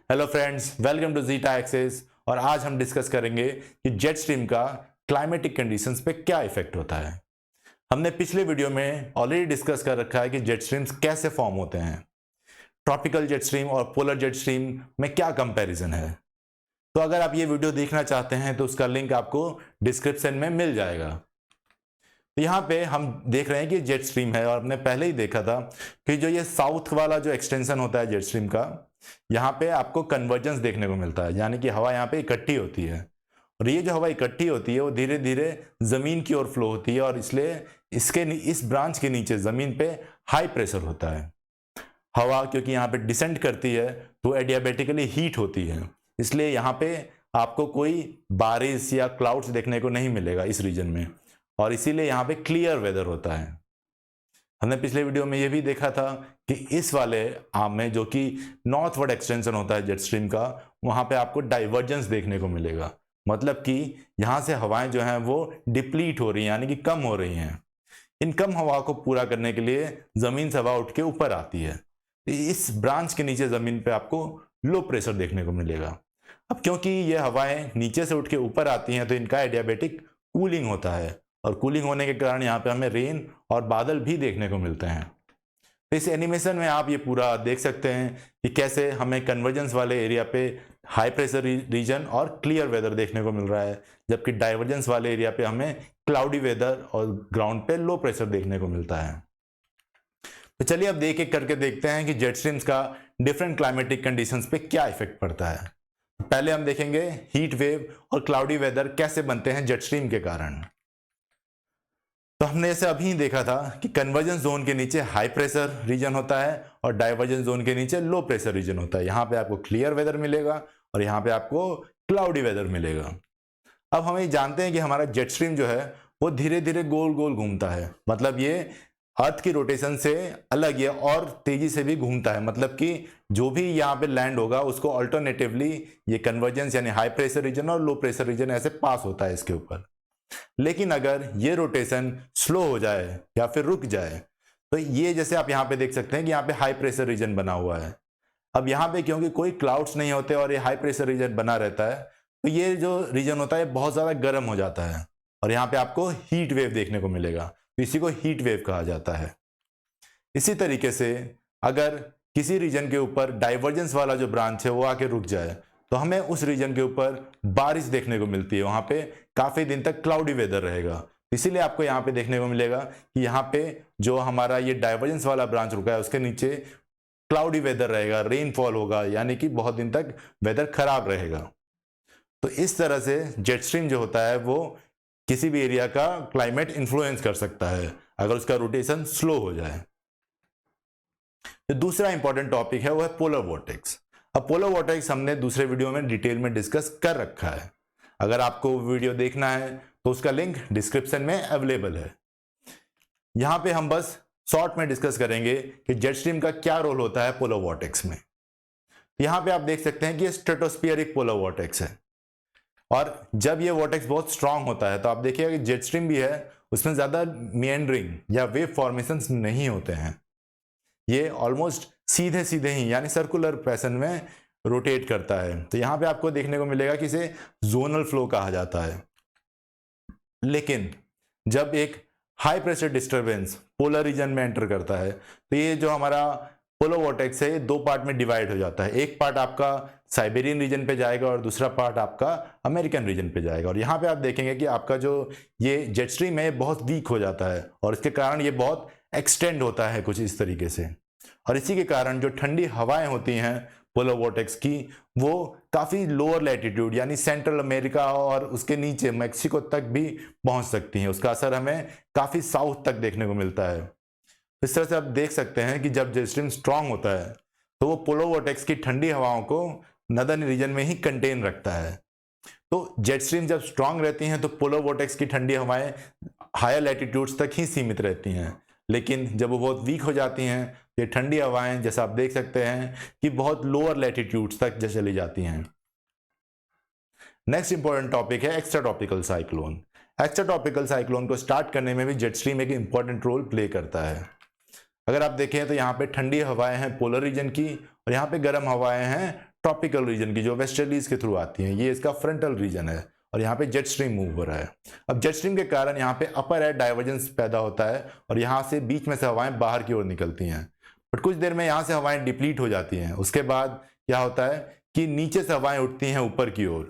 Hello friends, welcome to Zeta Access. और आज हम डिस्कस करेंगे कि जेट स्ट्रीम का क्लाइमेटिक कंडीशंस पे क्या इफेक्ट होता है। हमने पिछले वीडियो में ऑलरेडी डिस्कस कर रखा है कि जेट स्ट्रीम्स कैसे फॉर्म होते हैं, ट्रॉपिकल जेट स्ट्रीम और पोलर जेट स्ट्रीम में क्या कंपैरिजन है। तो अगर आप ये वीडियो देखना चाहते हैं तो उसका लिंक आपको डिस्क्रिप्शन में मिल जाएगा। तो यहाँ पे हम देख रहे हैं कि जेट स्ट्रीम है और हमने पहले ही देखा था कि जो ये साउथ वाला जो एक्सटेंशन होता है जेट स्ट्रीम का, यहाँ पे आपको कन्वर्जेंस देखने को मिलता है, यानी कि हवा यहाँ पे इकट्ठी होती है और ये जो हवा इकट्ठी होती है वो धीरे धीरे जमीन की ओर फ्लो होती है और इसलिए इस ब्रांच के नीचे जमीन पे हाई प्रेशर होता है। हवा क्योंकि यहाँ पे डिसेंड करती है तो एडियाबेटिकली हीट होती है, इसलिए यहाँ पे आपको कोई बारिश या क्लाउड्स देखने को नहीं मिलेगा इस रीजन में, और इसीलिए यहाँ पे क्लियर वेदर होता है। हमने पिछले वीडियो में ये भी देखा था कि इस वाले आर्म में जो कि नॉर्थवर्ड एक्सटेंशन होता है जेट स्ट्रीम का, वहां पे आपको डाइवर्जेंस देखने को मिलेगा, मतलब कि यहाँ से हवाएं जो हैं वो डिप्लीट हो रही हैं, यानी कि कम हो रही हैं। इन कम हवा को पूरा करने के लिए जमीन से हवा उठ के ऊपर आती है। इस ब्रांच के नीचे जमीन पे आपको लो प्रेशर देखने को मिलेगा। अब क्योंकि ये हवाएं नीचे से उठ के ऊपर आती हैं तो इनका एडियाबेटिक कूलिंग होता है, और कूलिंग होने के कारण यहाँ पे हमें रेन और बादल भी देखने को मिलते हैं। तो इस एनिमेशन में आप ये पूरा देख सकते हैं कि कैसे हमें कन्वर्जेंस वाले एरिया पे हाई प्रेशर रीजन और क्लियर वेदर देखने को मिल रहा है, जबकि डाइवर्जेंस वाले एरिया पे हमें क्लाउडी वेदर और ग्राउंड पे लो प्रेशर देखने को मिलता है। तो चलिए अब एक एक करके देखते हैं कि जेट स्ट्रीम्स का डिफरेंट क्लाइमेटिक कंडीशंस पे क्या इफेक्ट पड़ता है। पहले हम देखेंगे हीट वेव और क्लाउडी वेदर कैसे बनते हैं जेट स्ट्रीम के कारण। तो हमने ऐसे अभी देखा था कि कन्वर्जेंस जोन के नीचे हाई प्रेशर रीजन होता है और डाइवर्जेंस जोन के नीचे लो प्रेशर रीजन होता है। यहाँ पे आपको क्लियर वेदर मिलेगा और यहाँ पे आपको क्लाउडी वेदर मिलेगा। अब हम ये जानते हैं कि हमारा जेट स्ट्रीम जो है वो धीरे धीरे गोल गोल घूमता है, मतलब ये अर्थ की रोटेशन से अलग है और तेजी से भी घूमता है, मतलब कि जो भी यहाँ पे लैंड होगा उसको अल्टरनेटिवली ये कन्वर्जेंस यानी हाई प्रेशर रीजन और लो प्रेशर रीजन ऐसे पास होता है इसके ऊपर। लेकिन अगर ये रोटेशन स्लो हो जाए या फिर रुक जाए तो ये जैसे आप यहाँ पे देख सकते हैं कि यहाँ पे हाई प्रेशर रीजन बना हुआ है। अब यहाँ पे क्योंकि कोई क्लाउड्स नहीं होते और ये हाई प्रेशर रीजन बना रहता है तो ये जो रीजन होता है बहुत ज्यादा गर्म हो जाता है और यहाँ पे आपको हीट वेव देखने को मिलेगा, तो इसी को हीट वेव कहा जाता है। इसी तरीके से अगर किसी रीजन के ऊपर डाइवर्जेंस वाला जो ब्रांच है वो आके रुक जाए तो हमें उस रीजन के ऊपर बारिश देखने को मिलती है, वहां पे काफी दिन तक क्लाउडी वेदर रहेगा। इसीलिए आपको यहाँ पे देखने को मिलेगा कि यहाँ पे जो हमारा ये डाइवर्जेंस वाला ब्रांच रुका है उसके नीचे क्लाउडी वेदर रहेगा, रेनफॉल होगा, यानी कि बहुत दिन तक वेदर खराब रहेगा। तो इस तरह से जेट स्ट्रीम जो होता है वो किसी भी एरिया का क्लाइमेट इंफ्लुएंस कर सकता है अगर उसका रोटेशन स्लो हो जाए। तो दूसरा इंपॉर्टेंट टॉपिक है वो है पोलर वोर्टेक्स। अब पोलर वोर्टेक्स हमने दूसरे वीडियो में डिटेल में डिस्कस कर रखा है, अगर आपको वीडियो देखना है तो उसका लिंक डिस्क्रिप्शन में अवेलेबल है। यहां पे हम बस शॉर्ट में डिस्कस करेंगे कि जेट स्ट्रीम का क्या रोल होता है पोलर वोर्टेक्स में। यहां पे आप देख सकते हैं कि ये स्ट्रेटोस्फियरिक पोलर वोर्टेक्स है, और जब ये वोर्टेक्स बहुत स्ट्रांग होता है तो आप देखिएगा कि जेट स्ट्रीम भी है उसमें ज्यादा मिएंडरिंग या वेव फॉर्मेशंस नहीं होते हैं, ये ऑलमोस्ट सीधे सीधे ही यानी सर्कुलर पैटर्न में रोटेट करता है। तो यहां पे आपको देखने को मिलेगा कि इसे जोनल फ्लो कहा जाता है। लेकिन जब एक high pressure disturbance polar region में एंटर करता है तो ये जो हमारा पोलर वोर्टेक्स है ये दो पार्ट में डिवाइड हो जाता है। एक पार्ट आपका साइबेरियन रीजन पे जाएगा और दूसरा पार्ट आपका अमेरिकन रीजन पे जाएगा। और यहाँ पे आप देखेंगे कि आपका जो ये जेट स्ट्रीम है बहुत वीक हो जाता है और इसके कारण ये बहुत एक्सटेंड होता है कुछ इस तरीके से, और इसी के कारण जो ठंडी हवाएं होती हैं पोलर वोर्टेक्स की वो काफी लोअर लैटिट्यूड यानी सेंट्रल अमेरिका और उसके नीचे मैक्सिको तक भी पहुंच सकती हैं। उसका असर हमें काफी साउथ तक देखने को मिलता है। इस तरह से आप देख सकते हैं कि जब जेट स्ट्रीम स्ट्रांग होता है तो वो पोलर वोर्टेक्स की ठंडी हवाओं को नदर्न रीजन में ही कंटेन रखता है। तो जेट स्ट्रीम जब स्ट्रांग रहती हैं तो पोलर वोर्टेक्स की ठंडी हवाएं हायर लैटिट्यूड्स तक ही सीमित रहती हैं, लेकिन जब वो बहुत वीक हो जाती हैं ये ठंडी हवाएं जैसा आप देख सकते हैं कि बहुत लोअर लैटिट्यूड्स तक चली जाती हैं। नेक्स्ट इंपॉर्टेंट टॉपिक है extra tropical cyclone. Extra tropical cyclone को स्टार्ट करने में भी जेट स्ट्रीम एक इंपॉर्टेंट रोल प्ले करता है। अगर आप देखें तो यहाँ पे ठंडी हवाएं हैं पोलर रीजन की और यहाँ पे गर्म हवाएं हैं ट्रॉपिकल रीजन की जो वेस्टर्लीज के थ्रू आती हैं, ये इसका फ्रंटल रीजन है और यहाँ पे जेट स्ट्रीम मूव हो रहा है। अब जेट स्ट्रीम के कारण यहाँ पे अपर एयर डाइवर्जेंस पैदा होता है और यहाँ से बीच में से हवाएं बाहर की ओर निकलती हैं, बट कुछ देर में यहाँ से हवाएं डिप्लीट हो जाती हैं। उसके बाद क्या होता है कि नीचे से हवाएं उठती हैं ऊपर की ओर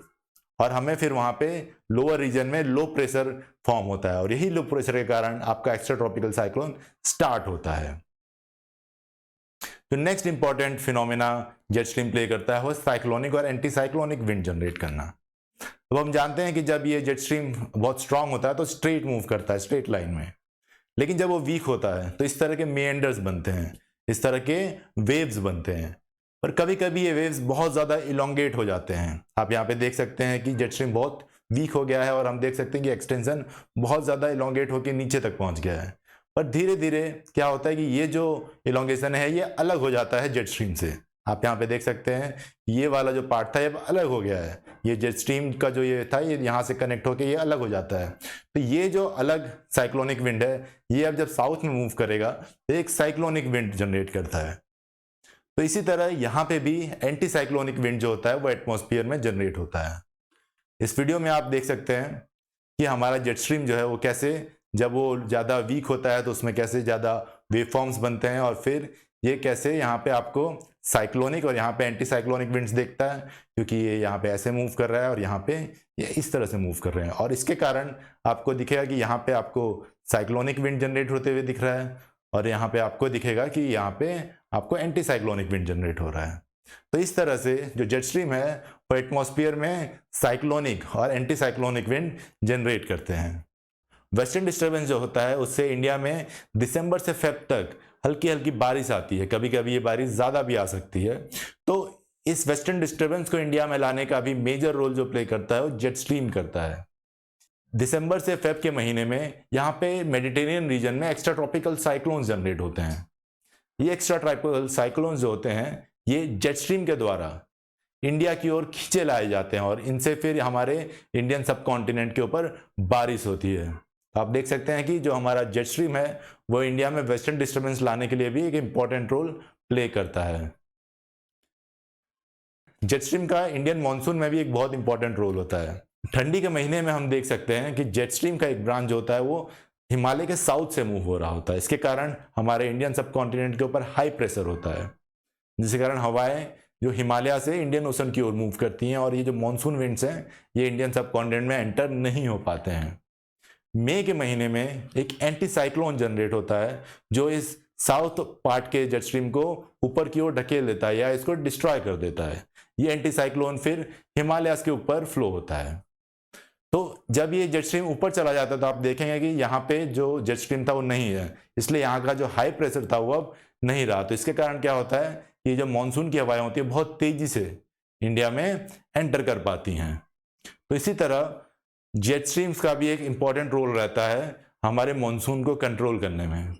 और हमें फिर वहां पे लोअर रीजन में लो प्रेशर फॉर्म होता है और यही लो प्रेशर के कारण आपका एक्स्ट्रा ट्रॉपिकल साइक्लोन स्टार्ट होता है। जो next important phenomena jet stream play करता है वो साइक्लोनिक और एंटी साइक्लोनिक विंड जनरेट करना। तो हम जानते हैं कि जब ये जेट स्ट्रीम बहुत स्ट्रांग होता है तो स्ट्रेट मूव करता है, स्ट्रेट लाइन में, लेकिन जब वो वीक होता है तो इस तरह के मेएंडर्स बनते हैं, इस तरह के वेव्स बनते हैं, पर कभी कभी ये वेव्स बहुत ज़्यादा इलोंगेट हो जाते हैं। आप यहाँ पे देख सकते हैं कि जेट स्ट्रीम बहुत वीक हो गया है और हम देख सकते हैं कि एक्सटेंशन बहुत ज़्यादा इलोंगेट होकर नीचे तक पहुँच गया है, पर धीरे धीरे क्या होता है कि ये जो इलोंगेशन है ये अलग हो जाता है जेट स्ट्रीम से। आप यहाँ पे देख सकते हैं ये वाला जो पार्ट था ये अलग हो गया है, ये जेट स्ट्रीम का जो ये था ये यहाँ से कनेक्ट होकर ये अलग हो जाता है। तो ये जो अलग साइक्लोनिक विंड है ये अब जब साउथ में मूव करेगा तो एक साइक्लोनिक विंड जनरेट करता है। तो इसी तरह यहाँ पे भी एंटी साइक्लोनिक विंड जो होता है वो एटमॉस्फेयर में जनरेट होता है। इस वीडियो में आप देख सकते हैं कि हमारा जेट स्ट्रीम जो है वो कैसे जब वो ज़्यादा वीक होता है तो उसमें कैसे ज़्यादा वेव फॉर्म्स बनते हैं और फिर ये कैसे यहाँ पे आपको साइक्लोनिक और यहाँ पे एंटी साइक्लोनिक विंड्स देखता है, क्योंकि ये यहाँ पे ऐसे मूव कर रहा है और यहाँ पे ये इस तरह से मूव कर रहे हैं और इसके कारण आपको दिखेगा कि यहाँ पे आपको साइक्लोनिक विंड जनरेट होते हुए दिख रहा है और यहाँ पे आपको दिखेगा कि यहाँ पे आपको एंटी साइक्लोनिक विंड जनरेट हो रहा है। तो इस तरह से जो जेट स्ट्रीम है वो एटमॉस्फेयर में साइक्लोनिक और एंटी साइक्लोनिक विंड जनरेट करते हैं। वेस्टर्न डिस्टर्बेंस जो होता है उससे इंडिया में दिसंबर से फेब तक हल्की हल्की बारिश आती है, कभी कभी ये बारिश ज़्यादा भी आ सकती है। तो इस वेस्टर्न डिस्टर्बेंस को इंडिया में लाने का भी मेजर रोल जो प्ले करता है वो जेट स्ट्रीम करता है। दिसंबर से फेब के महीने में यहाँ पे मेडिटेरियन रीजन में एक्स्ट्रा ट्रॉपिकल साइक्लोन्स जनरेट होते हैं। ये एक्स्ट्रा ट्रॉपिकल साइक्लोन्स जो होते हैं ये जेट स्ट्रीम के द्वारा इंडिया की ओर खींचे लाए जाते हैं और इनसे फिर हमारे इंडियन सब कॉन्टिनेंट के ऊपर बारिश होती है। आप देख सकते हैं कि जो हमारा जेट स्ट्रीम है वो इंडिया में वेस्टर्न डिस्टर्बेंस लाने के लिए भी एक इंपॉर्टेंट रोल प्ले करता है। जेट स्ट्रीम का इंडियन मॉनसून में भी एक बहुत इंपॉर्टेंट रोल होता है। ठंडी के महीने में हम देख सकते हैं कि जेट स्ट्रीम का एक ब्रांच जो होता है वो हिमालय के साउथ से मूव हो रहा होता है। इसके कारण हमारे इंडियन सब कॉन्टिनेंट के ऊपर हाई प्रेशर होता है, जिसके कारण हवाएं जो हिमालय से इंडियन ओशन की ओर मूव करती हैं और ये जो मॉनसून विंड्स हैं ये इंडियन सब कॉन्टिनेंट में एंटर नहीं हो पाते हैं। मई के महीने में एक एंटी साइक्लोन जनरेट होता है जो इस साउथ पार्ट के जेट स्ट्रीम को ऊपर की ओर ढकेल देता है या इसको डिस्ट्रॉय कर देता है। ये एंटी साइक्लोन फिर हिमालय के ऊपर फ्लो होता है। तो जब ये जेट स्ट्रीम ऊपर चला जाता है तो आप देखेंगे कि यहाँ पे जो जेट स्ट्रीम था वो नहीं है, इसलिए यहाँ का जो हाई प्रेशर था वो अब नहीं रहा। तो इसके कारण क्या होता है कि जो मानसून की हवाएं होती है बहुत तेजी से इंडिया में एंटर कर पाती हैं। तो इसी तरह जेट स्ट्रीम्स का भी एक इंपॉर्टेंट रोल रहता है हमारे मानसून को कंट्रोल करने में।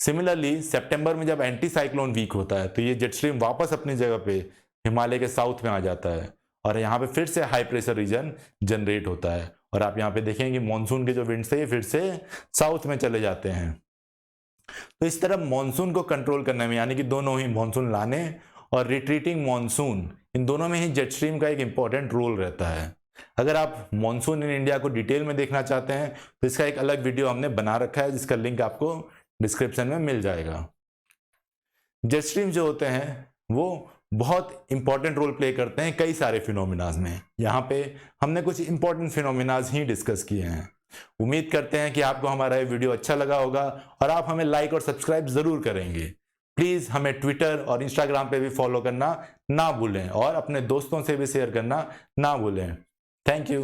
सिमिलरली सितंबर में जब एंटी साइक्लोन वीक होता है तो ये जेट स्ट्रीम वापस अपनी जगह पे हिमालय के साउथ में आ जाता है और यहाँ पे फिर से हाई प्रेशर रीजन जनरेट होता है और आप यहाँ पे देखेंगे मानसून के जो विंड्स है फिर से साउथ में चले जाते हैं। तो इस तरह मानसून को कंट्रोल करने में, यानी कि दोनों ही मानसून लाने और रिट्रीटिंग मानसून, इन दोनों में ही जेट स्ट्रीम का एक इंपॉर्टेंट रोल रहता है। अगर आप मानसून इन इंडिया को डिटेल में देखना चाहते हैं तो इसका एक अलग वीडियो हमने बना रखा है जिसका लिंक आपको डिस्क्रिप्शन में मिल जाएगा। जेट स्ट्रीम जो होते हैं वो बहुत इंपॉर्टेंट रोल प्ले करते हैं कई सारे फिनोमिनाज में। यहाँ पे हमने कुछ इंपॉर्टेंट फिनोमिनाज ही डिस्कस किए हैं। उम्मीद करते हैं कि आपको हमारा ये वीडियो अच्छा लगा होगा और आप हमें लाइक और सब्सक्राइब जरूर करेंगे। प्लीज हमें ट्विटर और इंस्टाग्राम पे भी फॉलो करना ना भूलें और अपने दोस्तों से भी शेयर करना ना भूलें। Thank you.